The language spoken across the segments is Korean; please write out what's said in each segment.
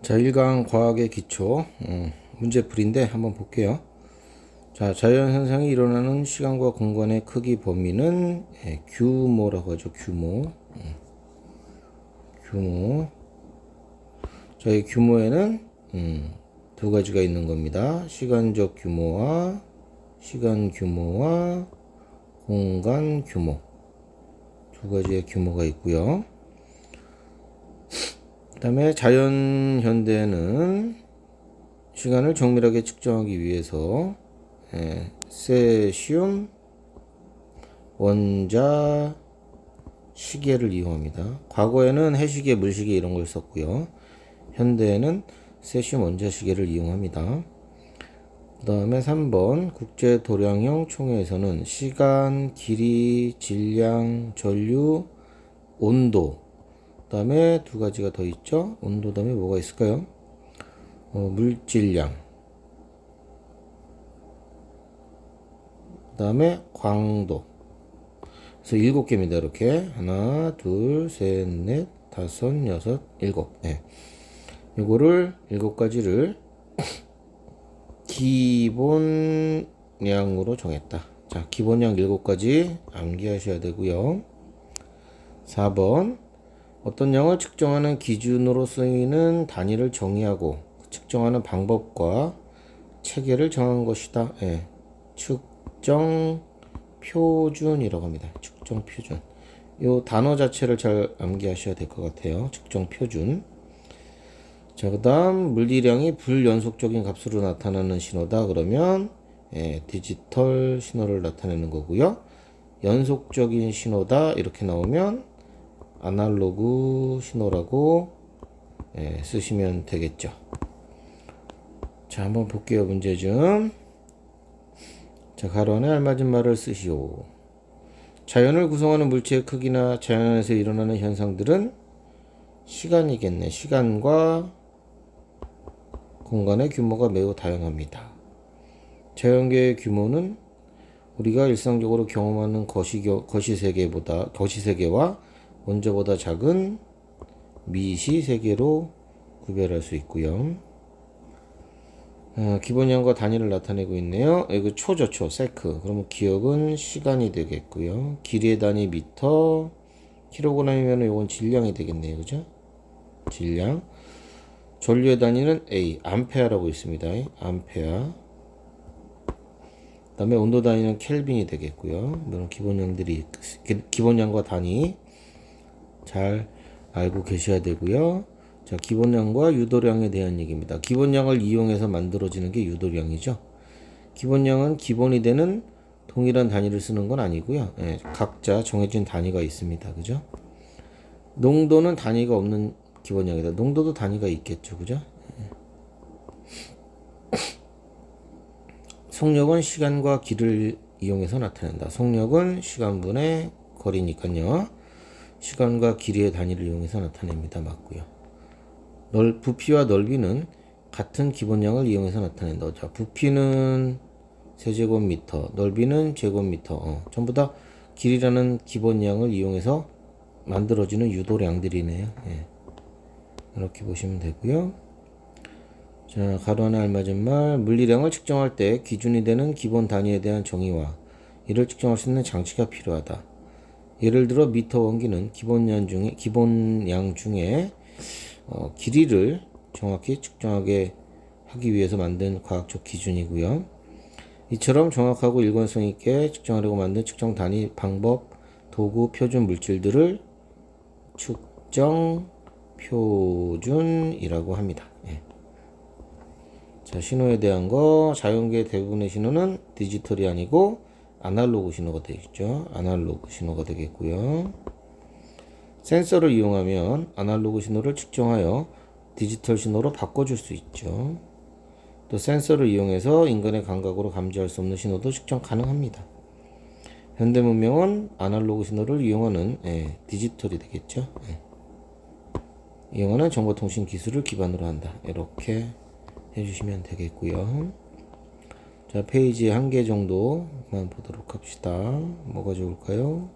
자, 1강 과학의 기초 문제풀이인데 한번 볼게요. 자, 자연현상이 일어나는 시간과 공간의 크기 범위는 규모라고 하죠. 규모. 자, 이 규모에는 두 가지가 있는 겁니다. 시간적 규모와 시간 규모와 공간 규모, 두 가지의 규모가 있고요. 그 다음에 자연 현대는 시간을 정밀하게 측정하기 위해서 세슘 원자 시계를 이용합니다. 과거에는 해시계, 물시계 이런 걸 썼고요. 현대에는 세슘 원자 시계를 이용합니다. 그 다음에 3번 국제도량형 총회에서는 시간, 길이, 질량, 전류, 온도, 그 다음에 두 가지가 더 있죠. 온도 다음에 뭐가 있을까요? 물질량, 그 다음에 광도. 그래서 7개입니다. 이렇게 하나, 둘, 셋, 넷, 다섯, 여섯, 일곱. 요거를 7가지를 기본량으로 정했다. 자, 기본량 7가지 암기하셔야 되고요. 4번 어떤 양을 측정하는 기준으로 쓰이는 단위를 정의하고 측정하는 방법과 체계를 정한 것이다. 측정 표준이라고 합니다. 측정 표준. 요 단어 자체를 잘 암기하셔야 될 것 같아요. 측정 표준. 자, 그 다음 물리량이 불연속적인 값으로 나타나는 신호다. 그러면 디지털 신호를 나타내는 거고요. 연속적인 신호다 이렇게 나오면 아날로그 신호라고 쓰시면 되겠죠. 자, 한번 볼게요. 문제 좀. 자, 가로 안에 알맞은 말을 쓰시오. 자연을 구성하는 물체의 크기나 자연 안에서 일어나는 현상들은 시간이겠네. 시간과 공간의 규모가 매우 다양합니다. 자연계의 규모는 우리가 일상적으로 경험하는 거시세계와 원자보다 작은 미시세계로 구별할 수 있고요. 기본량과 단위를 나타내고 있네요. 이거 초죠, 초, 세크. 그러면 기억은 시간이 되겠고요. 길이의 단위 미터, 킬로그램이면 이건 질량이 되겠네요. 그죠? 질량. 전류의 단위는 A, 암페어라고 있습니다. 암페어. 그 다음에 온도 단위는 켈빈이 되겠고요. 이런 기본량과 단위 잘 알고 계셔야 되고요. 자, 기본량과 유도량에 대한 얘기입니다. 기본량을 이용해서 만들어지는 게 유도량이죠. 기본량은 기본이 되는 동일한 단위를 쓰는 건 아니고요. 각자 정해진 단위가 있습니다. 그죠? 농도는 단위가 없는 기본량이다. 농도도 단위가 있겠죠. 그죠? 속력은 시간과 길을 이용해서 나타낸다. 속력은 시간분의 거리니까요. 시간과 길이의 단위를 이용해서 나타냅니다. 맞고요. 부피와 넓이는 같은 기본량을 이용해서 나타낸다. 자, 부피는 세제곱미터, 넓이는 제곱미터. 전부 다 길이라는 기본량을 이용해서 만들어지는 유도량들이네요. 이렇게 보시면 되고요. 자, 가로 안에 알맞은 말. 물리량을 측정할 때 기준이 되는 기본 단위에 대한 정의와 이를 측정할 수 있는 장치가 필요하다. 예를 들어 미터 원기는 기본량 중에 길이를 정확히 측정하게 하기 위해서 만든 과학적 기준이고요. 이처럼 정확하고 일관성 있게 측정하려고 만든 측정 단위, 방법, 도구, 표준 물질들을 측정 표준이라고 합니다. 자, 신호에 대한 거, 자연계 대부분의 신호는 디지털이 아니고 아날로그 신호가 되겠죠. 아날로그 신호가 되겠고요. 센서를 이용하면 아날로그 신호를 측정하여 디지털 신호로 바꿔줄 수 있죠. 또 센서를 이용해서 인간의 감각으로 감지할 수 없는 신호도 측정 가능합니다. 현대 문명은 아날로그 신호를 이용하는 디지털이 되겠죠. 이용하는 정보통신 기술을 기반으로 한다. 이렇게 해주시면 되겠고요. 자, 페이지 1개 정도만 보도록 합시다. 뭐가 좋을까요?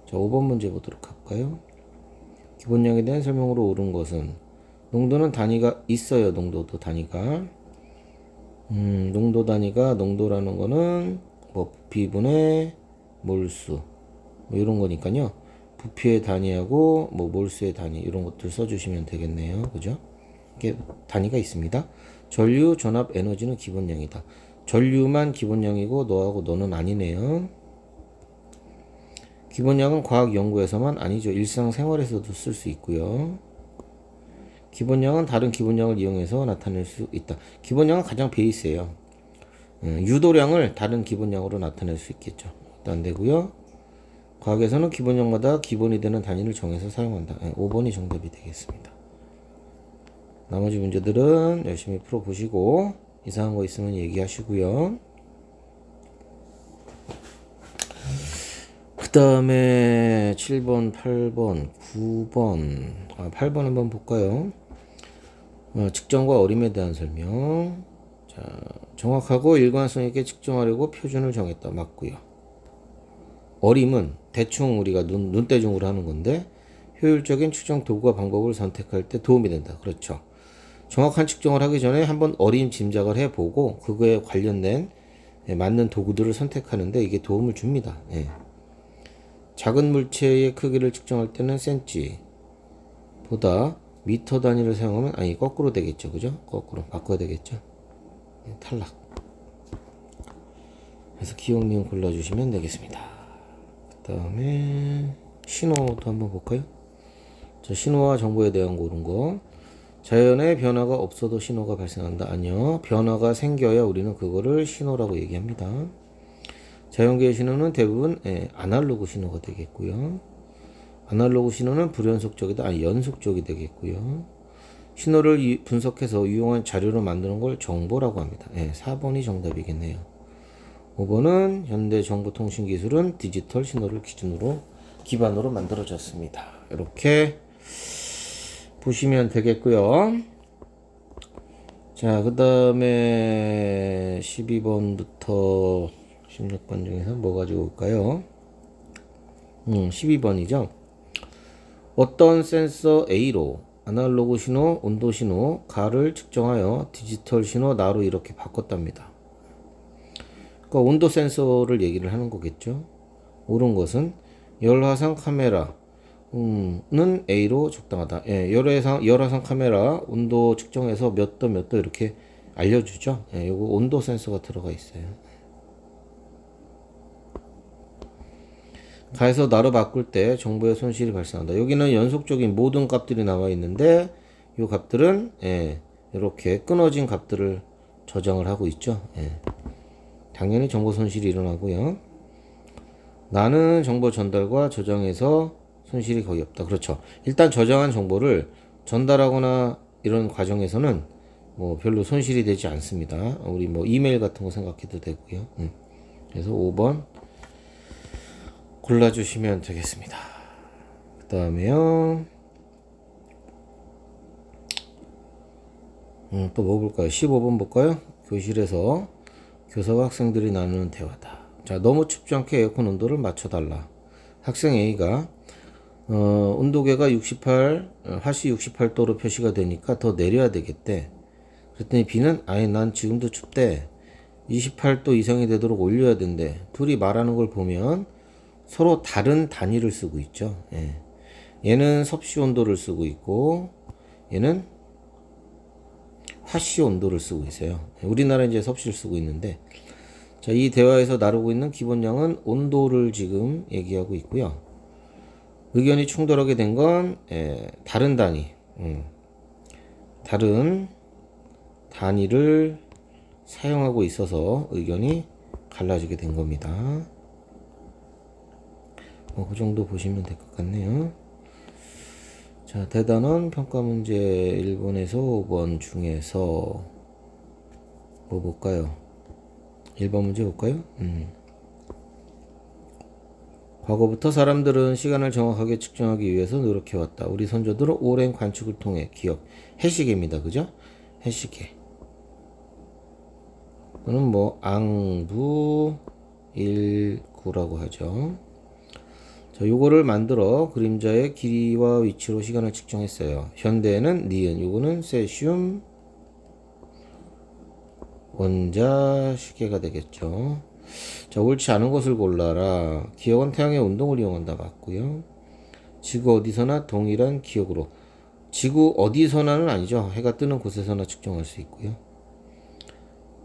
자, 5번 문제 보도록 할까요? 기본량에 대한 설명으로 옳은 것은 농도는 단위가 있어요. 농도도 단위가. 농도 단위가 농도라는 거는 뭐 부피분의 몰수 뭐 이런 거니까요. 부피의 단위하고 뭐 몰수의 단위 이런 것들 써주시면 되겠네요. 그죠? 이게 단위가 있습니다. 전류 전압 에너지는 기본량이다. 전류만 기본량이고 너하고 너는 아니네요. 기본량은 과학 연구에서만 아니죠. 일상생활에서도 쓸 수 있고요. 기본량은 다른 기본량을 이용해서 나타낼 수 있다. 기본량은 가장 베이스예요. 유도량을 다른 기본량으로 나타낼 수 있겠죠. 안 되고요. 과학에서는 기본량마다 기본이 되는 단위를 정해서 사용한다. 5번이 정답이 되겠습니다. 나머지 문제들은 열심히 풀어보시고 이상한 거 있으면 얘기하시고요. 그 다음에 7번, 8번, 9번 8번 한번 볼까요? 측정과 어림에 대한 설명. 자, 정확하고 일관성 있게 측정하려고 표준을 정했다. 맞고요. 어림은 대충 우리가 눈대중으로 하는 건데 효율적인 측정 도구와 방법을 선택할 때 도움이 된다. 그렇죠. 정확한 측정을 하기 전에 한번 어림 짐작을 해보고 그거에 관련된 맞는 도구들을 선택하는데 이게 도움을 줍니다. 작은 물체의 크기를 측정할 때는 센치보다 미터 단위를 사용하면 거꾸로 되겠죠. 그죠? 거꾸로 바꿔야 되겠죠. 탈락. 그래서 기억 니은 골라주시면 되겠습니다. 그 다음에 신호도 한번 볼까요? 자, 신호와 정보에 대한 고른 거. 자연의 변화가 없어도 신호가 발생한다. 아니요. 변화가 생겨야 우리는 그거를 신호라고 얘기합니다. 자연계의 신호는 대부분 아날로그 신호가 되겠고요. 아날로그 신호는 불연속적이다. 연속적이 되겠고요. 신호를 분석해서 유용한 자료로 만드는 걸 정보라고 합니다. 4번이 정답이겠네요. 5번은 현대정보통신기술은 디지털 신호를 기반으로 만들어졌습니다. 이렇게 보시면 되겠고요. 자, 그 다음에 12번부터 16번 중에서 뭐 가지고 올까요? 12번이죠. 어떤 센서 A로 아날로그 신호, 온도 신호, 가를 측정하여 디지털 신호 나로 이렇게 바꿨답니다. 그러니까 온도 센서를 얘기를 하는 거겠죠. 옳은 것은 열화상 카메라 는 A로 적당하다. 열화상 카메라 온도 측정해서 몇 도 몇 도 이렇게 알려주죠. 요거 온도 센서가 들어가 있어요. 가에서 나로 바꿀 때 정보의 손실이 발생한다. 여기는 연속적인 모든 값들이 나와 있는데 이 값들은 이렇게 끊어진 값들을 저장을 하고 있죠. 당연히 정보 손실이 일어나고요. 나는 정보 전달과 저장에서 손실이 거의 없다. 그렇죠. 일단 저장한 정보를 전달하거나 이런 과정에서는 뭐 별로 손실이 되지 않습니다. 우리 뭐 이메일 같은 거 생각해도 되고요. 그래서 5번 골라주시면 되겠습니다. 그 다음에요. 또 뭐 볼까요? 15번 볼까요? 교실에서 교사와 학생들이 나누는 대화다. 자, 너무 춥지 않게 에어컨 온도를 맞춰달라. 학생 A가 온도계가 68, 화씨 68도로 표시가 되니까 더 내려야 되겠대. 그랬더니 B는 난 지금도 춥대. 28도 이상이 되도록 올려야 된대. 둘이 말하는 걸 보면 서로 다른 단위를 쓰고 있죠. 얘는 섭씨 온도를 쓰고 있고 얘는 화씨 온도를 쓰고 있어요. 우리나라는 이제 섭씨를 쓰고 있는데 자, 이 대화에서 나르고 있는 기본량은 온도를 지금 얘기하고 있고요. 의견이 충돌하게 된 건 다른 단위, 다른 단위를 사용하고 있어서 의견이 갈라지게 된 겁니다. 그 정도 보시면 될 것 같네요. 자, 대단원 평가 문제 1번에서 5번 중에서 뭐 볼까요? 1번 문제 볼까요? 과거부터 사람들은 시간을 정확하게 측정하기 위해서 노력해왔다. 우리 선조들은 오랜 관측을 통해 기억, 해시계입니다. 그죠? 해시계. 또는 뭐 앙부 19라고 하죠. 자, 요거를 만들어 그림자의 길이와 위치로 시간을 측정했어요. 현대에는 니은, 요거는 세슘 원자 시계가 되겠죠. 자, 옳지 않은 것을 골라라. 기억은 태양의 운동을 이용한다. 맞고요. 지구 어디서나 동일한 기억으로. 지구 어디서나는 아니죠. 해가 뜨는 곳에서나 측정할 수 있고요.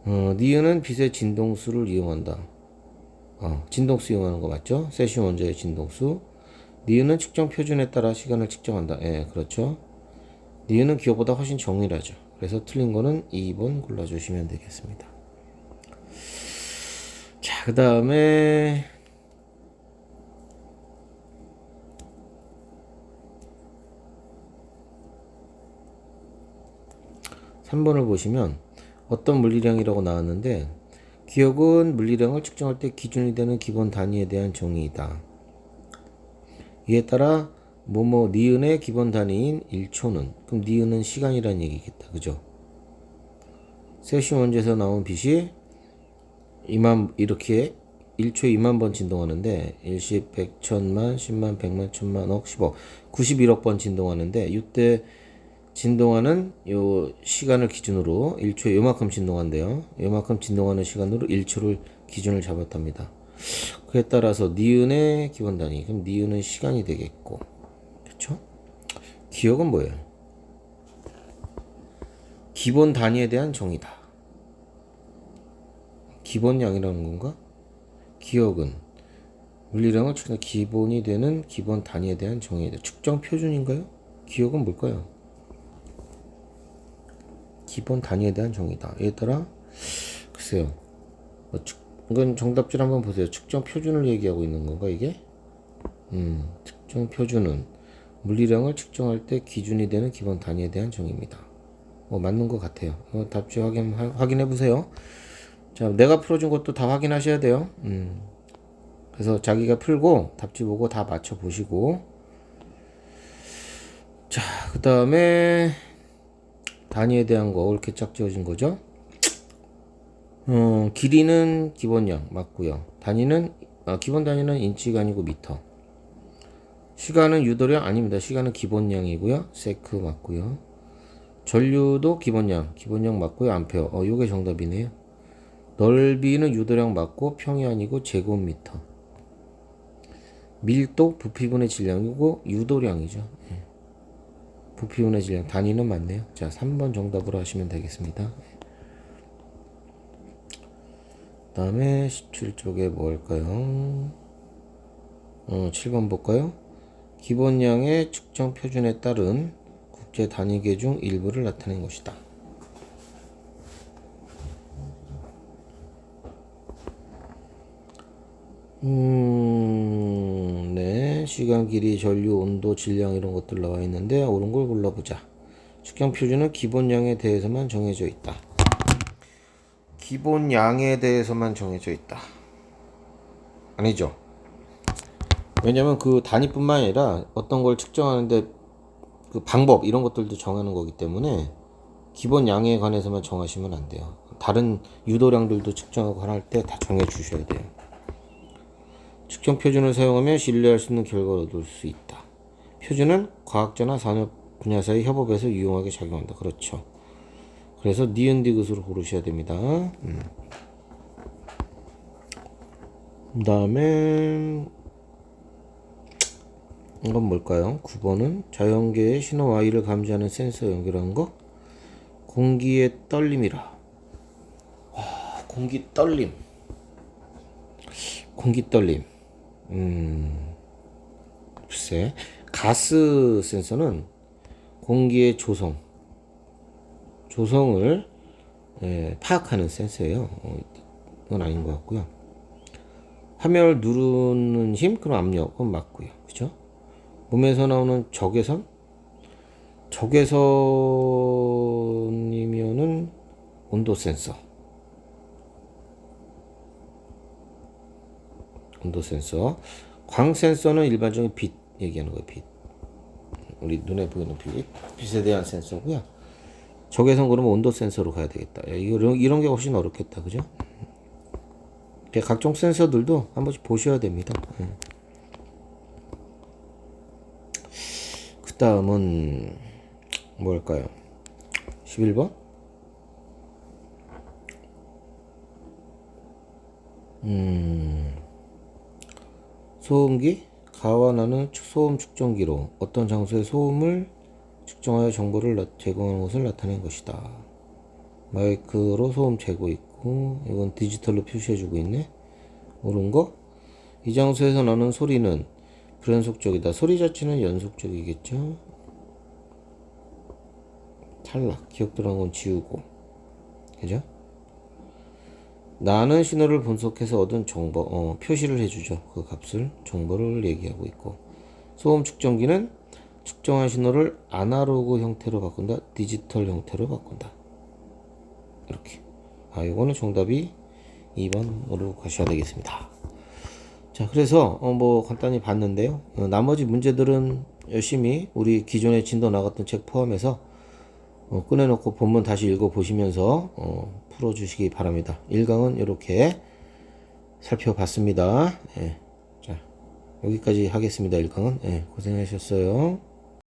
니은은 빛의 진동수를 이용한다. 진동수 이용하는 거 맞죠? 세슘 원자의 진동수. 니은은 측정 표준에 따라 시간을 측정한다. 예, 그렇죠. 니은은 기억보다 훨씬 정밀하죠. 그래서 틀린 거는 2번 골라주시면 되겠습니다. 자, 그 다음에 3번을 보시면 어떤 물리량이라고 나왔는데 기억은 물리량을 측정할 때 기준이 되는 기본 단위에 대한 정의이다. 이에 따라 뭐뭐 니은의 기본 단위인 1초는 그럼 니은은 시간이라는 얘기겠다. 그죠? 세슘 원자에서 나온 빛이 이렇게 1초에 2만 번 진동하는데 1십, 100, 1000만, 10만, 100만, 1000만, 억, 10억, 91억 번 진동하는데 이때 진동하는 요 시간을 기준으로 1초에 요만큼 진동한대요. 요만큼 진동하는 시간으로 1초를 기준을 잡았답니다. 그에 따라서 니은의 기본 단위, 그럼 니은은 시간이 되겠고, 그렇죠? 기억은 뭐예요? 기본 단위에 대한 정의다. 기본량이라는 건가? 기억은 물리량을 측정 기본이 되는 기본 단위에 대한 정의다. 측정 표준인가요? 기억은 뭘까요? 기본 단위에 대한 정의다. 이에 따라 글쎄요. 이건 정답지 한번 보세요. 측정 표준을 얘기하고 있는 건가 이게? 측정 표준은 물리량을 측정할 때 기준이 되는 기본 단위에 대한 정의입니다. 맞는 것 같아요. 답지 확인해 보세요. 자, 내가 풀어준 것도 다 확인하셔야 돼요. 그래서 자기가 풀고 답지 보고 다 맞춰 보시고. 자, 그 다음에 단위에 대한 거 이렇게 짝 지어진 거죠. 길이는 기본량 맞고요. 기본 단위는 인치가 아니고 미터. 시간은 유도량 아닙니다. 시간은 기본량이고요. 세크 맞고요. 전류도 기본량 맞고요. 암페어. 요게 정답이네요. 넓이는 유도량 맞고 평이 아니고 제곱미터. 밀도 부피분의 질량이고 유도량이죠. 예. 부피분의 질량 단위는 맞네요. 자, 3번 정답으로 하시면 되겠습니다. 그 다음에 17쪽에 뭐 할까요? 7번 볼까요? 기본량의 측정 표준에 따른 국제 단위계 중 일부를 나타낸 것이다. 네. 시간, 길이, 전류, 온도, 질량 이런 것들 나와 있는데 옳은 걸 골라보자. 측정 표준은 기본량에 대해서만 정해져 있다. 기본량에 대해서만 정해져 있다. 아니죠. 왜냐면 그 단위뿐만 아니라 어떤 걸 측정하는데 그 방법 이런 것들도 정하는 거기 때문에 기본량에 관해서만 정하시면 안 돼요. 다른 유도량들도 측정하고 할 때 다 정해 주셔야 돼요. 측정 표준을 사용하면 신뢰할 수 있는 결과를 얻을 수 있다. 표준은 과학자나 산업 분야사의 협업에서 유용하게 작용한다. 그렇죠. 그래서 니은 디귿으로 고르셔야 됩니다. 그 다음에 이건 뭘까요? 9번은 자연계의 신호 Y를 감지하는 센서 연결한 거. 공기의 떨림이라. 공기 떨림. 글쎄, 가스 센서는 공기의 조성을 파악하는 센서예요. 이건 아닌 것 같고요. 화면을 누르는 힘, 그럼 압력은 맞고요. 그죠? 몸에서 나오는 적외선이면은 온도 센서. 광 센서는 일반적인 빛 얘기하는 거예요. 빛. 우리 눈에 보이는 빛에 대한 센서고요. 적외선 그러면 온도 센서로 가야 되겠다. 이런 게 훨씬 어렵겠다. 그죠? 각종 센서들도 한 번씩 보셔야 됩니다. 그 다음은 뭘까요? 11번? 소음기? 가와 나는 소음 측정기로 어떤 장소의 소음을 측정하여 정보를 제공하는 것을 나타낸 것이다. 마이크로 소음 재고 있고, 이건 디지털로 표시해주고 있네. 옳은 거? 이 장소에서 나는 소리는 불연속적이다. 소리 자체는 연속적이겠죠? 탈락. 기억 들어간 건 지우고. 그죠? 나는 신호를 분석해서 얻은 정보, 표시를 해주죠. 그 값을, 정보를 얘기하고 있고. 소음 측정기는 측정한 신호를 아날로그 형태로 바꾼다. 디지털 형태로 바꾼다. 이렇게. 이거는 정답이 2번으로 가셔야 되겠습니다. 자, 그래서 뭐 간단히 봤는데요. 나머지 문제들은 열심히 우리 기존에 진도 나갔던 책 포함해서 꺼내놓고 본문 다시 읽어보시면서 풀어주시기 바랍니다. 1강은 이렇게 살펴봤습니다. 자, 여기까지 하겠습니다. 1강은. 고생하셨어요.